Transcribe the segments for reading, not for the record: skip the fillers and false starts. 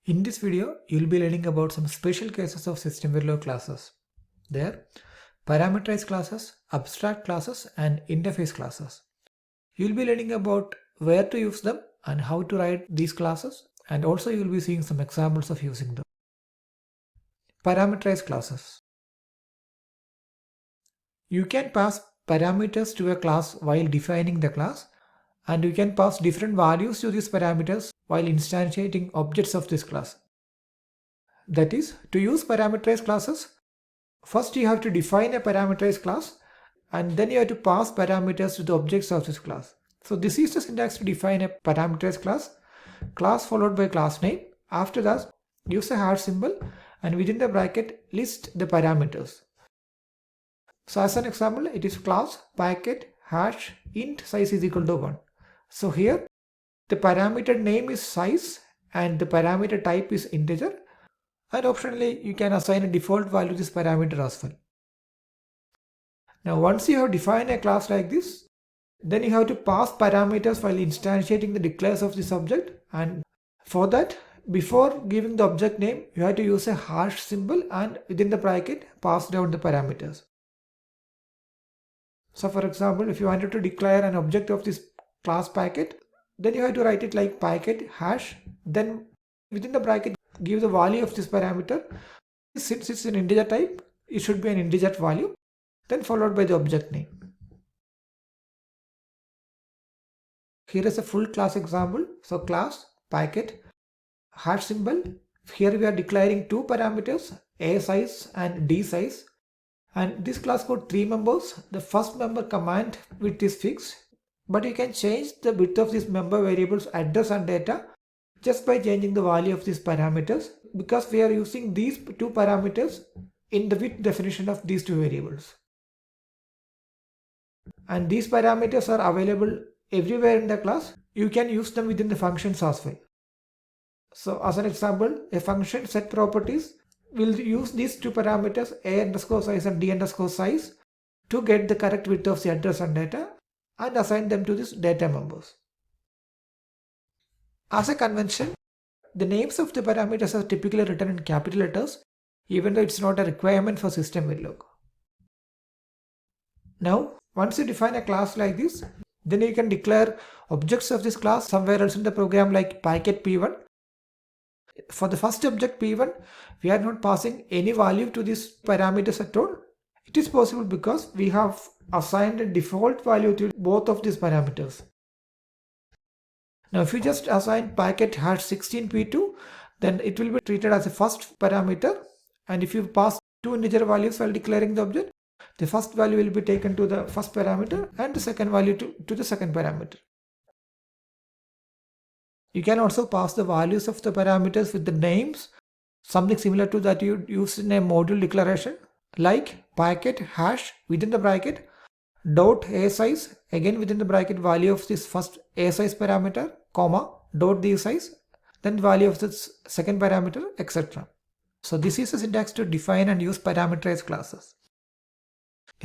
In this video, you'll be learning about some special cases of System Verilog classes. They're parameterized classes, abstract classes, and interface classes. You'll be learning about where to use them and how to write these classes, and also you'll be seeing some examples of using them. Parameterized classes. You can pass parameters to a class while defining the class, and you can pass different values to these parameters while instantiating objects of this class. That is, to use parameterized classes, first you have to define a parameterized class and then you have to pass parameters to the objects of this class. So this is the syntax to define a parameterized class followed by class name. After that, use a hash symbol and within the bracket list the parameters. So as an example, it is class packet hash int size is equal to 1. So here the parameter name is size and the parameter type is integer, and optionally you can assign a default value to this parameter as well. Now once you have defined a class like this, then you have to pass parameters while instantiating the declares of this object, and for that, before giving the object name, you have to use a hash symbol and within the bracket pass down the parameters. So for example, if you wanted to declare an object of this class packet, then you have to write it like packet hash, then within the bracket give the value of this parameter. Since it's an integer type, it should be an integer value, then followed by the object name. Here is a full class example. So class packet hash symbol. Here we are declaring two parameters, a size and d size. And this class got three members. The first member command width is fixed, but you can change the width of this member variables address and data just by changing the value of these parameters, because we are using these two parameters in the width definition of these two variables. And these parameters are available everywhere in the class. You can use them within the functions as well. So as an example, a function set properties will use these two parameters a underscore size and d underscore size to get the correct width of the address and data and assign them to these data members. As a convention, the names of the parameters are typically written in capital letters, even though it's not a requirement for System Verilog. Now, once you define a class like this, then you can declare objects of this class somewhere else in the program like packet p1. For the first object p1, we are not passing any value to these parameters at all. It is possible because we have assigned a default value to both of these parameters. Now if you just assign packet hash 16p2, then it will be treated as a first parameter, and if you pass two integer values while declaring the object, the first value will be taken to the first parameter and the second value to the second parameter. You can also pass the values of the parameters with the names, something similar to that you use in a module declaration, like packet hash within the bracket dot a size, again within the bracket value of this first a size parameter, comma dot d size, then value of this second parameter, etc. So this is the syntax to define and use parameterized classes.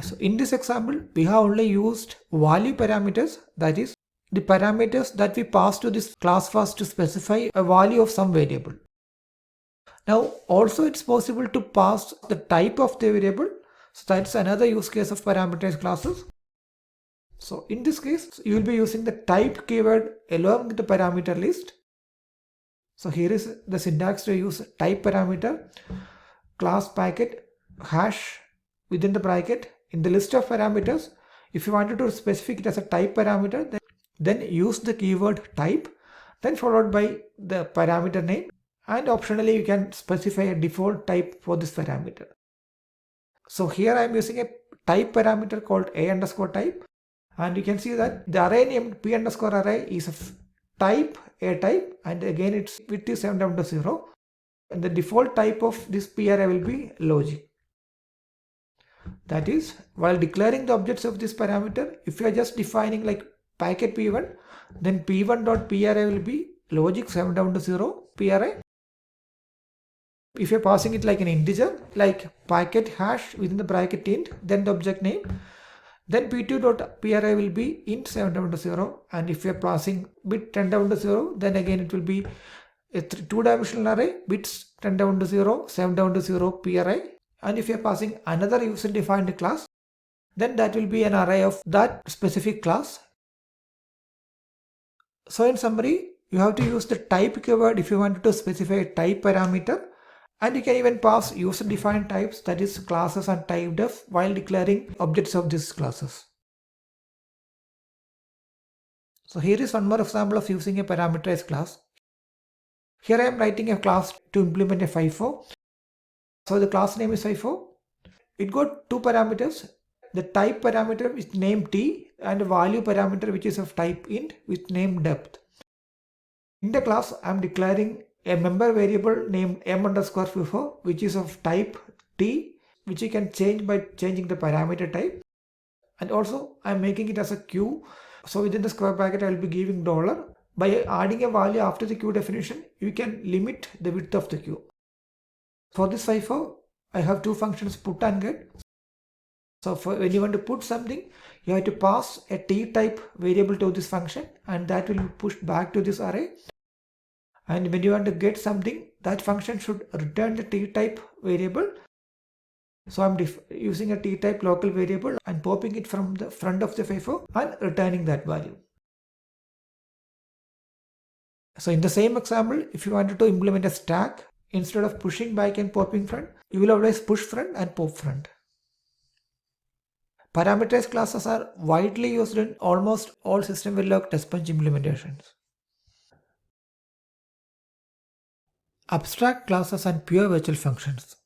So in this example, we have only used value parameters, that is the parameters that we pass to this class first to specify a value of some variable. Now also it's possible to pass the type of the variable. So that's another use case of parameterized classes. So in this case, you will be using the type keyword along with the parameter list. So here is the syntax to use type parameter, class packet hash within the bracket in the list of parameters. If you wanted to specify it as a type parameter, then use the keyword type, then followed by the parameter name, and optionally you can specify a default type for this parameter. So here I am using a type parameter called a underscore type, and you can see that the array named p underscore array is of type a type, and again its width is 7 down to 0, and the default type of this p array will be logic. That is, while declaring the objects of this parameter, if you are just defining like packet p1, then p1.parray will be logic 7 down to 0 parray. If you're passing it like an integer, like packet hash within the bracket int, then the object name, then p2.parray will be int 7 down to 0, and if you're passing bit 10 down to 0, then again it will be a two-dimensional array, bits 10 down to 0, 7 down to 0 p array. And if you're passing another user-defined class, then that will be an array of that specific class. So in summary, you have to use the type keyword if you want to specify a type parameter, and you can even pass user-defined types, that is classes and type def, while declaring objects of these classes. So here is one more example of using a parameterized class. Here I am writing a class to implement a FIFO. So the class name is FIFO. It got two parameters. The type parameter with name t and a value parameter which is of type int with name depth. In the class I am declaring a member variable named m_FIFO which is of type t, which you can change by changing the parameter type. And also I am making it as a queue. So within the square bracket I will be giving $. By adding a value after the queue definition, you can limit the width of the queue. For this FIFO, I have two functions, put and get. So when you want to put something, you have to pass a t-type variable to this function, and that will be pushed back to this array. And when you want to get something, that function should return the t-type variable. So I'm using a t-type local variable and popping it from the front of the FIFO and returning that value. So in the same example, if you wanted to implement a stack, instead of pushing back and popping front, you will always push front and pop front. Parameterized classes are widely used in almost all System Verilog TestBench implementations. Abstract classes and pure virtual functions.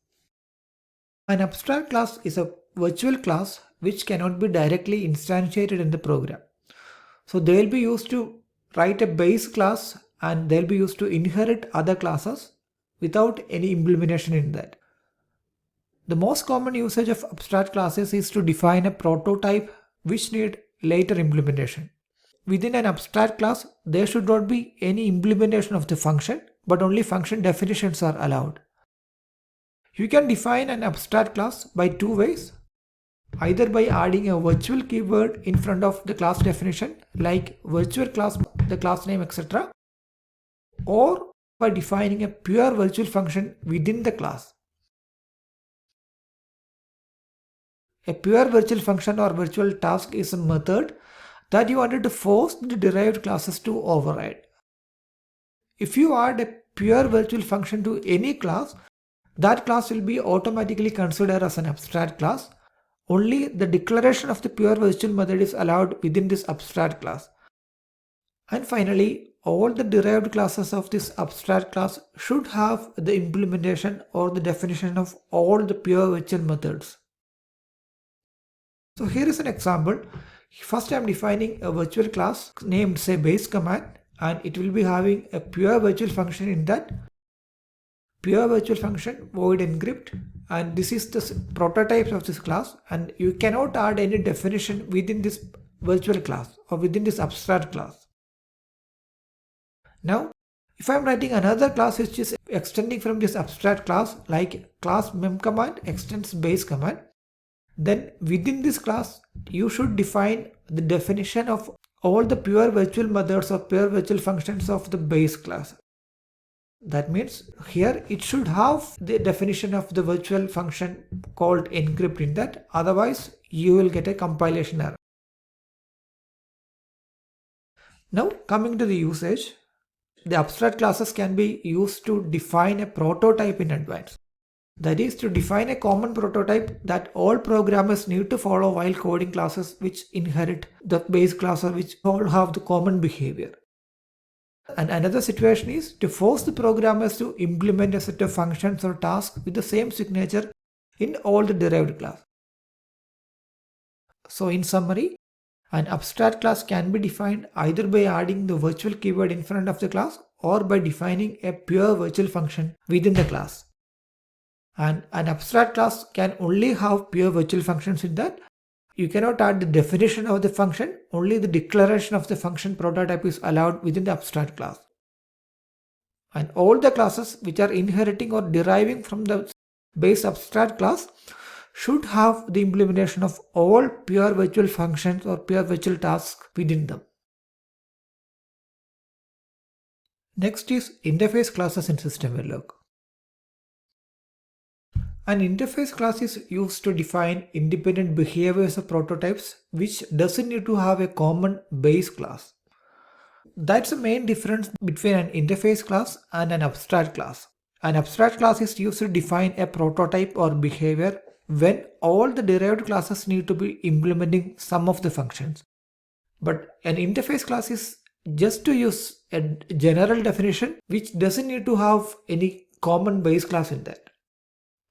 An abstract class is a virtual class which cannot be directly instantiated in the program. So they will be used to write a base class, and they'll be used to inherit other classes without any implementation in that. The most common usage of abstract classes is to define a prototype which need later implementation. Within an abstract class, there should not be any implementation of the function, but only function definitions are allowed. You can define an abstract class by two ways. Either by adding a virtual keyword in front of the class definition, like virtual class, the class name, etc., or by defining a pure virtual function within the class. A pure virtual function or virtual task is a method that you wanted to force the derived classes to override. If you add a pure virtual function to any class, that class will be automatically considered as an abstract class. Only the declaration of the pure virtual method is allowed within this abstract class. And finally, all the derived classes of this abstract class should have the implementation or the definition of all the pure virtual methods. So here is an example. First I am defining a virtual class named say base command, and it will be having a pure virtual function in that. Pure virtual function void encrypt, and this is the prototype of this class, and you cannot add any definition within this virtual class or within this abstract class. Now, if I am writing another class which is extending from this abstract class, like class mem command extends base command, then within this class you should define the definition of all the pure virtual methods or pure virtual functions of the base class. That means here it should have the definition of the virtual function called encrypt in that, otherwise you will get a compilation error. Now coming to the usage, the abstract classes can be used to define a prototype in advance. That is, to define a common prototype that all programmers need to follow while coding classes which inherit the base class or which all have the common behavior. And another situation is to force the programmers to implement a set of functions or tasks with the same signature in all the derived class. So in summary, an abstract class can be defined either by adding the virtual keyword in front of the class or by defining a pure virtual function within the class. And an abstract class can only have pure virtual functions in that. You cannot add the definition of the function, only the declaration of the function prototype is allowed within the abstract class. And all the classes which are inheriting or deriving from the base abstract class should have the implementation of all pure virtual functions or pure virtual tasks within them. Next is interface classes in System Verilog. An interface class is used to define independent behaviors of prototypes which doesn't need to have a common base class. That's the main difference between an interface class and an abstract class. An abstract class is used to define a prototype or behavior when all the derived classes need to be implementing some of the functions. But an interface class is just to use a general definition which doesn't need to have any common base class in that.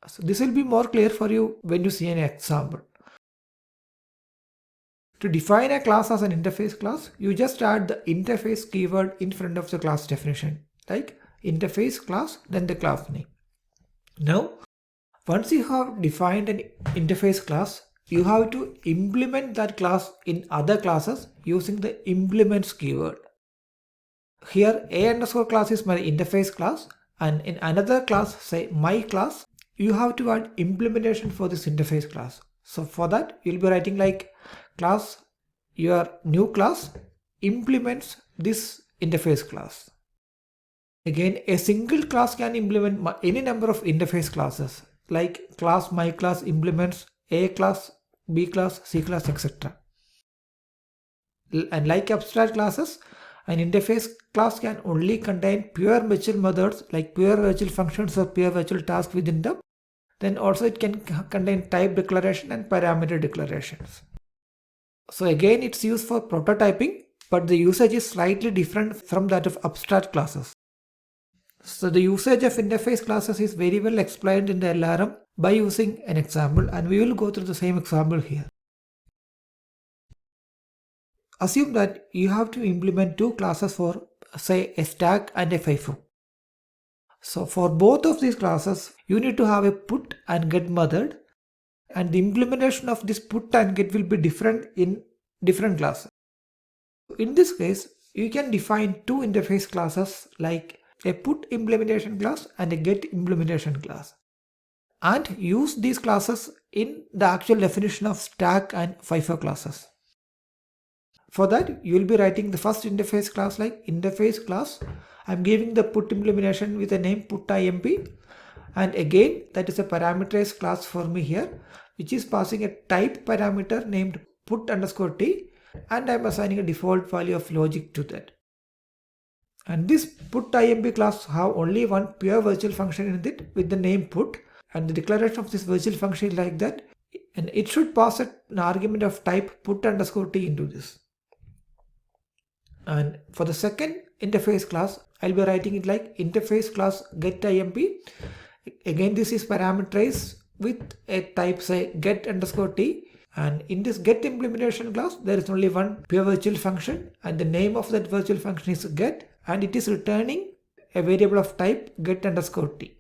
So this will be more clear for you when you see an example. To define a class as an interface class, you just add the interface keyword in front of the class definition, like interface class, then the class name. Now, once you have defined an interface class, you have to implement that class in other classes using the implements keyword. Here a_class is my interface class, and in another class, say my class, you have to add implementation for this interface class. So for that, you'll be writing like class, your new class implements this interface class. Again, a single class can implement any number of interface classes, like class my class implements A class, B class, C class, etc. And like abstract classes, an interface class can only contain pure virtual methods like pure virtual functions or pure virtual tasks within them. Then also it can contain type declaration and parameter declarations. So again, it's used for prototyping, but the usage is slightly different from that of abstract classes. So the usage of interface classes is very well explained in the LRM by using an example, and we will go through the same example here. Assume that you have to implement two classes for, say, a stack and a FIFO. So for both of these classes, you need to have a put and get method, and the implementation of this put and get will be different in different classes. In this case, you can define two interface classes like a put implementation class and a get implementation class, and use these classes in the actual definition of stack and FIFO classes. For that, you will be writing the first interface class like interface class. I'm giving the put implementation with a name put_imp, and again that is a parameterized class for me here, which is passing a type parameter named put_t, and I'm assigning a default value of logic to that. And this put_imp class have only one pure virtual function in it with the name put, and the declaration of this virtual function is like that, and it should pass an argument of type put_t into this. And for the second interface class, I'll be writing it like interface class get_imp. Again, this is parameterized with a type say get_t, and in this get implementation class there is only one pure virtual function, and the name of that virtual function is get, and it is returning a variable of type get_t.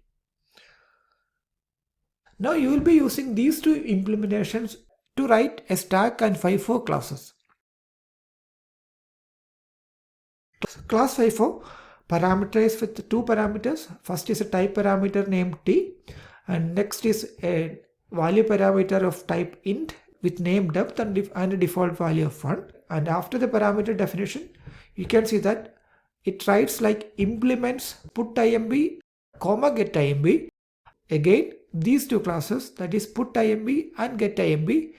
Now you will be using these two implementations to write a stack and FIFO classes. Class FIFO parameterized with two parameters. First is a type parameter named t, and next is a value parameter of type int with name depth and a default value of 1. And after the parameter definition, you can see that it writes like implements put_imp, get_imp. Again, these two classes, that is put_imp and get_imp,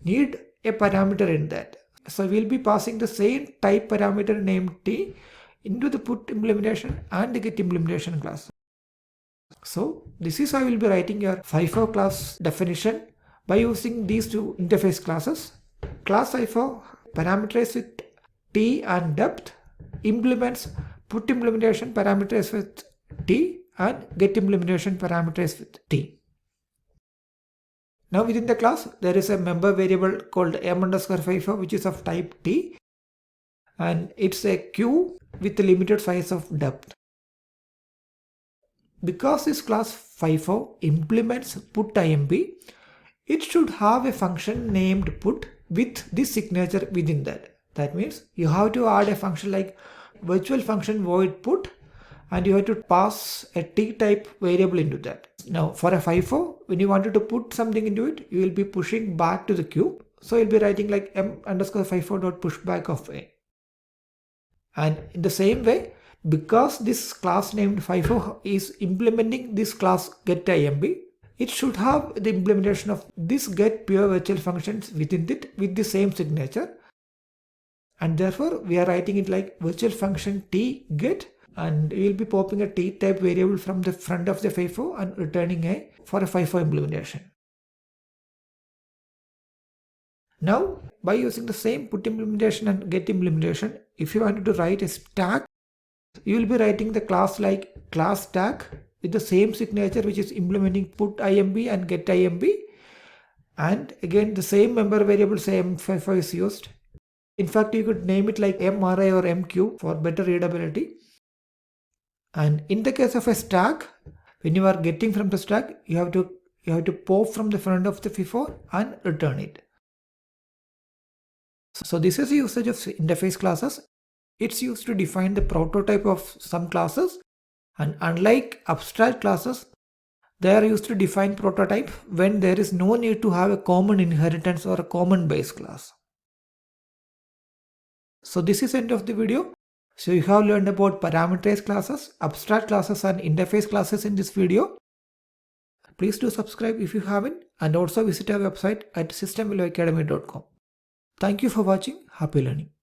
need a parameter in that. So we'll be passing the same type parameter named t into the put implementation and the get implementation class. So this is how we'll be writing your FIFO class definition by using these two interface classes. Class FIFO parameterized with t and depth, implements put implementation parameterized with t, and get implementation parameterized with t. Now within the class, there is a member variable called m_FIFO, which is of type t, and it's a queue with a limited size of depth. Because this class FIFO implements put_imp, it should have a function named put with this signature within that. That means you have to add a function like virtual function void put, and you have to pass a t-type variable into that. Now for a FIFO, when you wanted to put something into it, you will be pushing back to the queue. So you'll be writing like m_FIFO.pushback of a. And in the same way, because this class named FIFO is implementing this class getIMB, it should have the implementation of this get pure virtual functions within it with the same signature. And therefore, we are writing it like virtual function t get, and we will be popping a t type variable from the front of the FIFO and returning a for a FIFO implementation. Now, by using the same put implementation and get implementation, if you wanted to write a stack, you will be writing the class like class stack with the same signature which is implementing put IMB and get IMB, and again the same member variable same FIFO is used. In fact, you could name it like MRI or MQ for better readability. And in the case of a stack, when you are getting from the stack, you have to pop from the front of the FIFO and return it. So this is the usage of interface classes. It's used to define the prototype of some classes, and unlike abstract classes, they are used to define prototype when there is no need to have a common inheritance or a common base class. So this is the end of the video. So you have learned about parameterized classes, abstract classes and interface classes in this video. Please do subscribe if you haven't, and also visit our website at systemvalueacademy.com. Thank you for watching. Happy learning.